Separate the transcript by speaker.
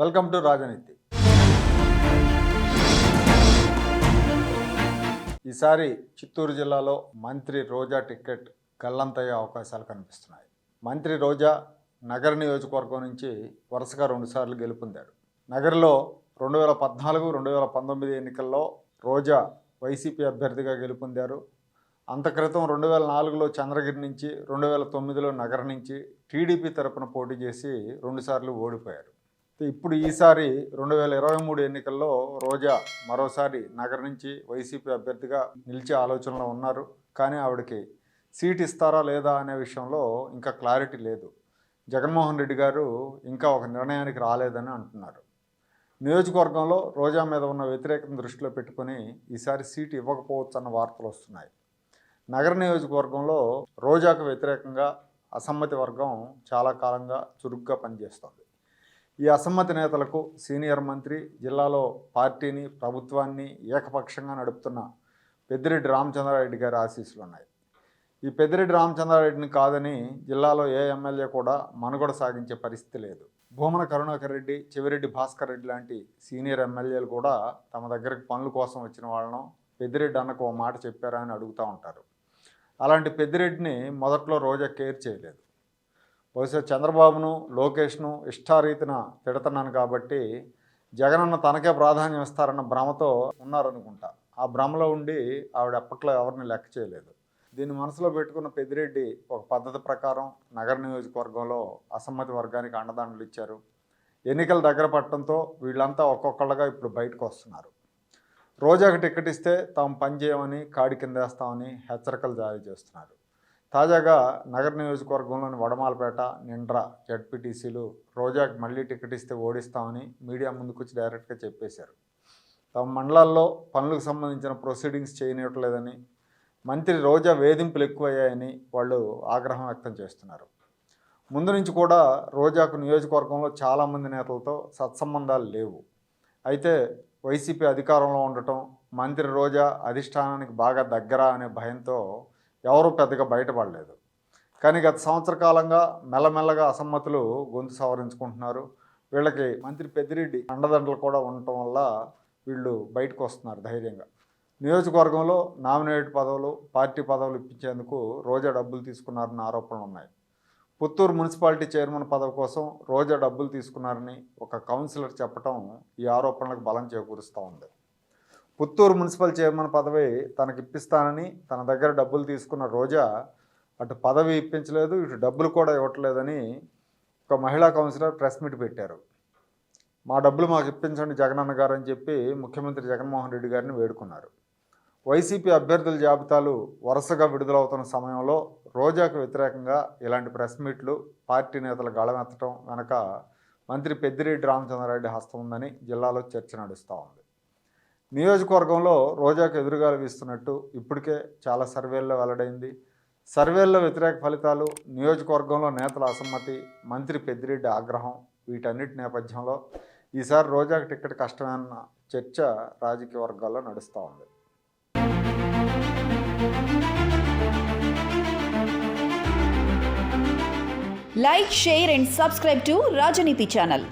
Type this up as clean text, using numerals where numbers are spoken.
Speaker 1: Welcome to రాజనీతి. ఈసారి చిత్తూరు జిల్లాలో మంత్రి రోజా టికెట్ గల్లంతయ్యే అవకాశాలు కనిపిస్తున్నాయి. మంత్రి రోజా నగర నియోజకవర్గం నుంచి వరుసగా 2 సార్లు గెలుపొందారు. నగర్లో 2014, 2019 ఎన్నికల్లో రోజా వైసీపీ అభ్యర్థిగా గెలుపొందారు. అంతక్రితం 2004లో చంద్రగిరి నుంచి, 2009లో నగర నుంచి టీడీపీ తరపున పోటీ చేసి 2 సార్లు ఓడిపోయారు. ఇప్పుడు ఈసారి 2023 ఎన్నికల్లో రోజా మరోసారి నగర నుంచి వైసీపీ అభ్యర్థిగా నిలిచే ఆలోచనలో ఉన్నారు. కానీ ఆవిడకి సీట్ ఇస్తారా లేదా అనే విషయంలో ఇంకా క్లారిటీ లేదు. జగన్మోహన్ రెడ్డి గారు ఇంకా ఒక నిర్ణయానికి రాలేదని అంటున్నారు. నియోజకవర్గంలో రోజా మీద ఉన్న వ్యతిరేకతను దృష్టిలో పెట్టుకుని ఈసారి సీటు ఇవ్వకపోవచ్చు అన్న వార్తలు వస్తున్నాయి. నగర నియోజకవర్గంలో రోజాకు వ్యతిరేకంగా అసమ్మతి వర్గం చాలా కాలంగా చురుగ్గా పనిచేస్తోంది. ఈ అసమ్మతి నేతలకు సీనియర్ మంత్రి, జిల్లాలో పార్టీని, ప్రభుత్వాన్ని ఏకపక్షంగా నడుపుతున్న పెద్దిరెడ్డి రామచంద్రారెడ్డి గారి ఆశీస్సులు ఉన్నాయి. ఈ పెద్దిరెడ్డి రామచంద్రారెడ్డిని కాదని జిల్లాలో ఏ ఎమ్మెల్యే కూడా మనుగడ సాగించే పరిస్థితి లేదు. భూమన కరుణాకర్ రెడ్డి, చెవిరెడ్డి భాస్కర్ రెడ్డి లాంటి సీనియర్ ఎమ్మెల్యేలు కూడా తమ దగ్గరికి పనుల కోసం వచ్చిన వాళ్ళను పెద్దిరెడ్డి అన్నకు ఓ మాట చెప్పారా అని అడుగుతూ ఉంటారు. అలాంటి పెద్దిరెడ్డిని మొదట్లో రోజా కేర్ చేయలేదు. బహుశా చంద్రబాబును, లోకేష్ను ఇష్టారీతిన తిడుతున్నాను కాబట్టి జగనన్న తనకే ప్రాధాన్యం ఇస్తారన్న భ్రమతో ఉన్నారనుకుంటా. ఆ భ్రమలో ఉండి ఆవిడ అప్పట్లో ఎవరిని లెక్క చేయలేదు. దీన్ని మనసులో పెట్టుకున్న పెద్దిరెడ్డి ఒక పద్ధతి ప్రకారం నగర నియోజకవర్గంలో అసమ్మతి వర్గానికి అండదండలు ఇచ్చారు. ఎన్నికలు దగ్గర పడటంతో వీళ్ళంతా ఒక్కొక్కళ్ళగా ఇప్పుడు బయటకు వస్తున్నారు. రోజాకి టికెట్ ఇస్తే తాము పనిచేయమని, కాడి కిందేస్తామని హెచ్చరికలు జారీ చేస్తున్నారు. తాజాగా నగర నియోజకవర్గంలోని వడమాలపేట, నిండ్ర జడ్పీటీసీలు రోజాకి మళ్ళీ టికెట్ ఇస్తే ఓడిస్తామని మీడియా ముందుకొచ్చి డైరెక్ట్గా చెప్పేశారు. తమ మండలాల్లో పనులకు సంబంధించిన ప్రొసీడింగ్స్ చేయనివ్వట్లేదని, మంత్రి రోజా వేధింపులు ఎక్కువయ్యాయని వాళ్ళు ఆగ్రహం వ్యక్తం చేస్తున్నారు. ముందు నుంచి కూడా రోజాకు నియోజకవర్గంలో చాలామంది నేతలతో సత్సంబంధాలు లేవు. అయితే వైసీపీ అధికారంలో ఉండటం, మంత్రి రోజా అధిష్టానానికి బాగా దగ్గర అనే భయంతో ఎవరూ పెద్దగా బయటపడలేదు. కానీ గత సంవత్సర కాలంగా మెల్లమెల్లగా అసమ్మతులు గొంతు సవరించుకుంటున్నారు. వీళ్ళకి మంత్రి పెద్దిరెడ్డి అండదండలు కూడా ఉండటం వల్ల వీళ్ళు బయటకు వస్తున్నారు ధైర్యంగా. నియోజకవర్గంలో నామినేటెడ్ పదవులు, పార్టీ పదవులు ఇప్పించేందుకు రోజా డబ్బులు తీసుకున్నారన్న ఆరోపణలు ఉన్నాయి. పుత్తూరు మున్సిపాలిటీ చైర్మన్ పదవి కోసం రోజా డబ్బులు తీసుకున్నారని ఒక కౌన్సిలర్ చెప్పడం ఈ ఆరోపణలకు బలం చేకూరుస్తూ ఉంది. పుత్తూరు మున్సిపల్ చైర్మన్ పదవి తనకి ఇప్పిస్తానని తన దగ్గర డబ్బులు తీసుకున్న రోజా అటు పదవి ఇప్పించలేదు, ఇటు డబ్బులు కూడా ఇవ్వట్లేదని ఒక మహిళా కౌన్సిలర్ ప్రెస్ మీట్ పెట్టారు. మా డబ్బులు మాకు ఇప్పించండి జగనన్న గారు అని చెప్పి ముఖ్యమంత్రి జగన్మోహన్ రెడ్డి గారిని వేడుకున్నారు. వైసీపీ అభ్యర్థుల జాబితాలు వరుసగా విడుదలవుతున్న సమయంలో రోజాకు వ్యతిరేకంగా ఇలాంటి ప్రెస్ మీట్లు, పార్టీ నేతలు గళమెత్తడం వెనక మంత్రి పెద్దిరెడ్డి రామచంద్రారెడ్డి హస్తం ఉందని జిల్లాలో చర్చ నడుస్తూ ఉంది. నియోజకవర్గంలో రోజాకు ఎదురుగాలు వీస్తున్నట్టు ఇప్పటికే చాలా సర్వేల్లో వెల్లడైంది. సర్వేల్లో వ్యతిరేక ఫలితాలు, నియోజకవర్గంలో నేతల అసమ్మతి, మంత్రి పెద్దిరెడ్డి ఆగ్రహం, వీటన్నిటి నేపథ్యంలో ఈసారి రోజాకు టికెట్ కష్టమన్న చర్చ రాజకీయ వర్గాల్లో నడుస్తూ ఉంది.
Speaker 2: Like, share and subscribe to Rajaniti channel.